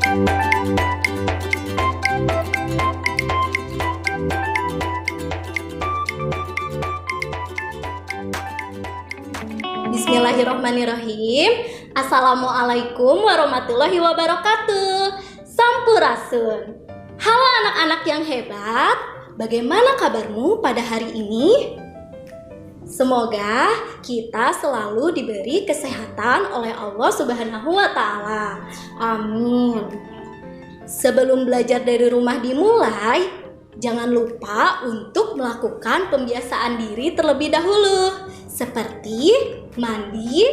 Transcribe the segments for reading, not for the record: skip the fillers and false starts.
Bismillahirrahmanirrahim. Assalamualaikum warahmatullahi wabarakatuh. Sampurasun. Halo anak-anak yang hebat, bagaimana kabarmu pada hari ini? Semoga kita selalu diberi kesehatan oleh Allah Subhanahu wa Ta'ala. Amin. Sebelum belajar dari rumah dimulai, jangan lupa untuk melakukan pembiasaan diri terlebih dahulu, seperti mandi,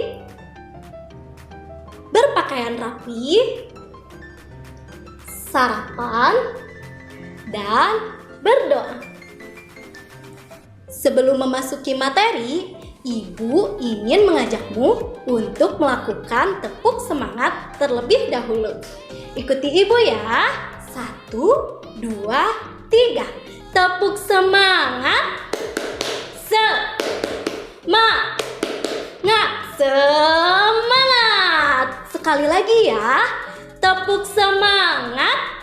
berpakaian rapi, sarapan, dan berdoa. Sebelum memasuki materi, Ibu ingin mengajakmu untuk melakukan tepuk semangat terlebih dahulu. Ikuti Ibu ya. 1, 2, 3. Tepuk semangat. Semangat. Sekali lagi ya. Tepuk semangat.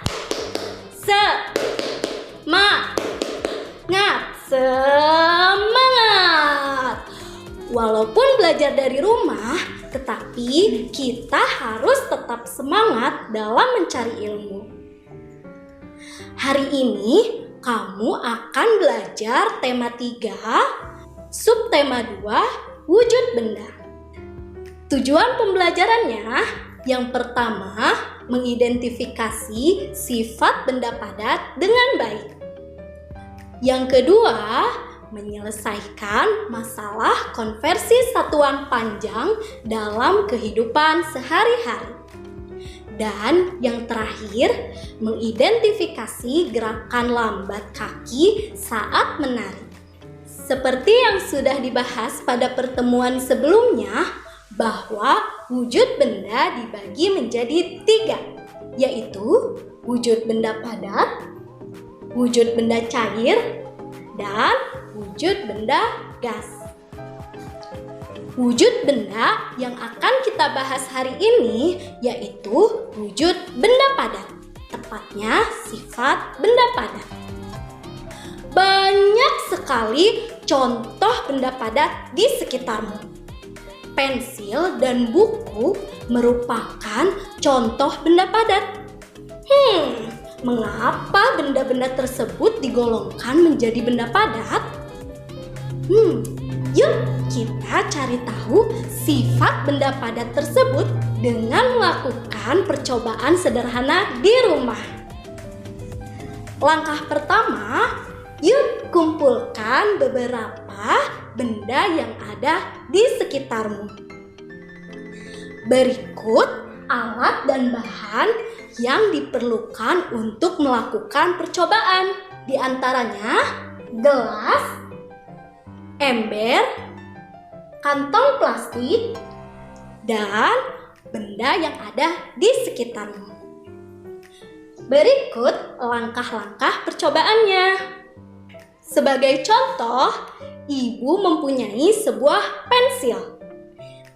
Semangat. Walaupun belajar dari rumah, tetapi kita harus tetap semangat dalam mencari ilmu. Hari ini kamu akan belajar tema 3, subtema 2, wujud benda. Tujuan pembelajarannya, yang pertama, mengidentifikasi sifat benda padat dengan baik. Yang kedua, menyelesaikan masalah konversi satuan panjang dalam kehidupan sehari-hari. Dan yang terakhir, mengidentifikasi gerakan lambat kaki saat menari. Seperti yang sudah dibahas pada pertemuan sebelumnya, bahwa wujud benda dibagi menjadi 3, yaitu wujud benda padat, wujud benda cair, dan wujud benda gas. Wujud benda yang akan kita bahas hari ini yaitu wujud benda padat, tepatnya sifat benda padat. Banyak sekali contoh benda padat di sekitarmu. Pensil dan buku merupakan contoh benda padat. Mengapa benda-benda tersebut digolongkan menjadi benda padat? Yuk kita cari tahu sifat benda padat tersebut dengan melakukan percobaan sederhana di rumah. Langkah pertama, yuk kumpulkan beberapa benda yang ada di sekitarmu. Berikut alat dan bahan yang diperlukan untuk melakukan percobaan. Di antaranya gelas, ember, kantong plastik, dan benda yang ada di sekitarmu. Berikut langkah-langkah percobaannya. Sebagai contoh, Ibu mempunyai sebuah pensil.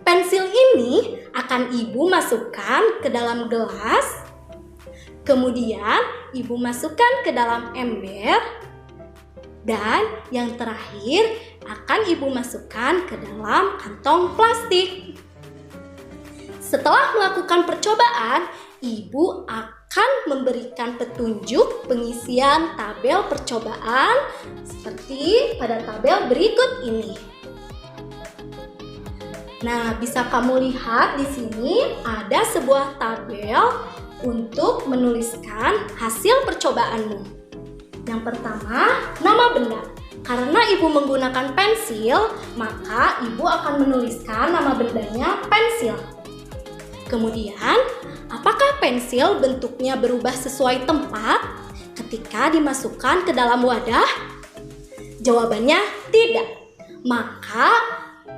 Pensil ini akan Ibu masukkan ke dalam gelas, kemudian Ibu masukkan ke dalam ember, dan yang terakhir akan Ibu masukkan ke dalam kantong plastik. Setelah melakukan percobaan, Ibu akan memberikan petunjuk pengisian tabel percobaan seperti pada tabel berikut ini. Nah, bisa kamu lihat di sini ada sebuah tabel untuk menuliskan hasil percobaanmu. Yang pertama, nama benda. Karena Ibu menggunakan pensil, maka Ibu akan menuliskan nama bendanya pensil. Kemudian, apakah pensil bentuknya berubah sesuai tempat ketika dimasukkan ke dalam wadah? Jawabannya tidak. Maka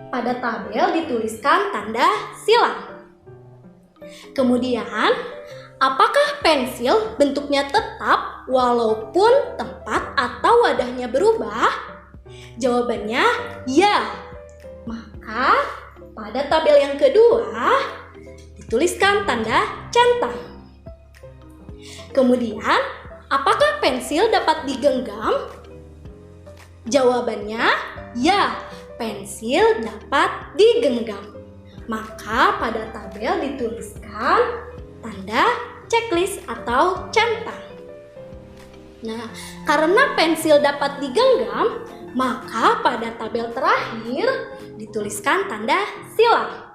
pada tabel dituliskan tanda silang. Kemudian, apakah pensil bentuknya tetap walaupun tempat atau wadahnya berubah? Jawabannya ya. Maka pada tabel yang kedua dituliskan tanda centang. Kemudian, apakah pensil dapat digenggam? Jawabannya, ya, pensil dapat digenggam. Maka pada tabel dituliskan tanda checklist atau centang. Nah, karena pensil dapat digenggam, maka pada tabel terakhir dituliskan tanda silang.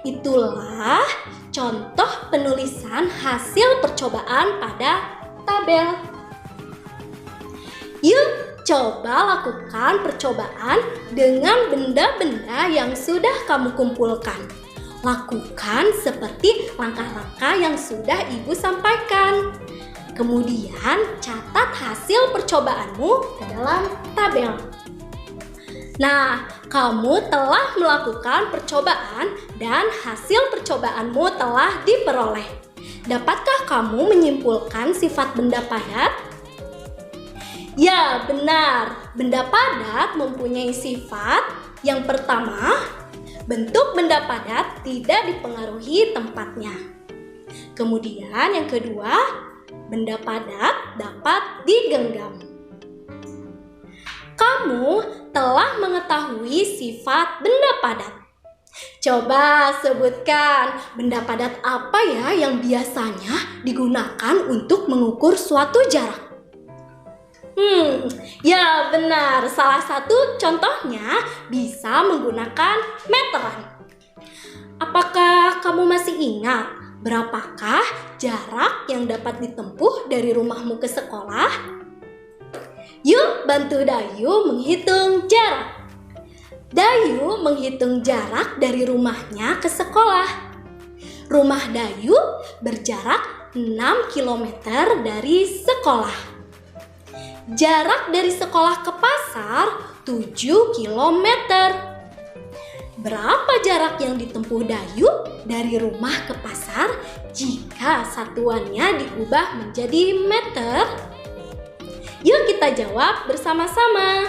Itulah contoh penulisan hasil percobaan pada tabel. Yuk, coba lakukan percobaan dengan benda-benda yang sudah kamu kumpulkan. Lakukan seperti langkah-langkah yang sudah Ibu sampaikan. Kemudian catat hasil percobaanmu ke dalam tabel. Nah, kamu telah melakukan percobaan dan hasil percobaanmu telah diperoleh. Dapatkah kamu menyimpulkan sifat benda padat? Ya, benar. Benda padat mempunyai sifat yang pertama, bentuk benda padat tidak dipengaruhi tempatnya. Kemudian yang kedua, benda padat dapat digenggam. Kamu telah mengetahui sifat benda padat. Coba sebutkan benda padat apa ya yang biasanya digunakan untuk mengukur suatu jarak. Ya benar, salah satu contohnya bisa menggunakan meteran. Apakah kamu masih ingat berapakah jarak yang dapat ditempuh dari rumahmu ke sekolah? Yuk bantu Dayu menghitung jarak. Dayu menghitung jarak dari rumahnya ke sekolah. Rumah Dayu berjarak 6 km dari sekolah. Jarak dari sekolah ke pasar 7 km. Berapa jarak yang ditempuh Dayu dari rumah ke pasar jika satuannya diubah menjadi meter? Yuk kita jawab bersama-sama.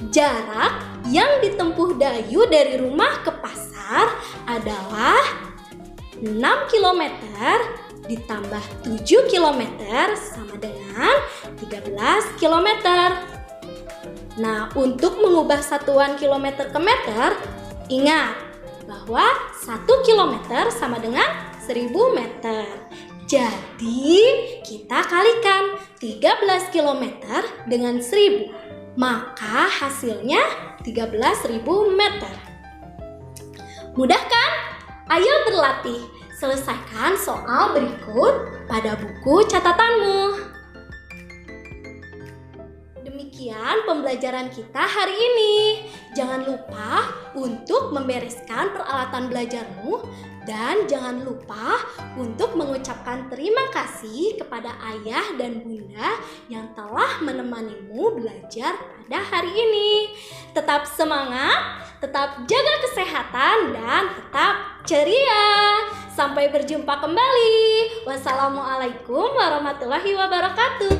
Jarak yang ditempuh Dayu dari rumah ke pasar adalah 6 km ditambah 7 km sama dengan 13 km. Nah, untuk mengubah satuan kilometer ke meter, ingat bahwa 1 km sama dengan 1000 meter. Jadi, kita kalikan 13 km dengan 1000. Maka hasilnya 13.000 meter. Mudah kan? Ayo berlatih. Selesaikan soal berikut pada buku catatanmu. Demikian pembelajaran kita hari ini. Jangan lupa untuk membereskan peralatan belajarmu dan jangan lupa untuk mengucapkan terima kasih kepada ayah dan bunda yang telah menemanimu belajar pada hari ini. Tetap semangat, tetap jaga kesehatan dan tetap ceria. Sampai berjumpa kembali. Wassalamualaikum warahmatullahi wabarakatuh.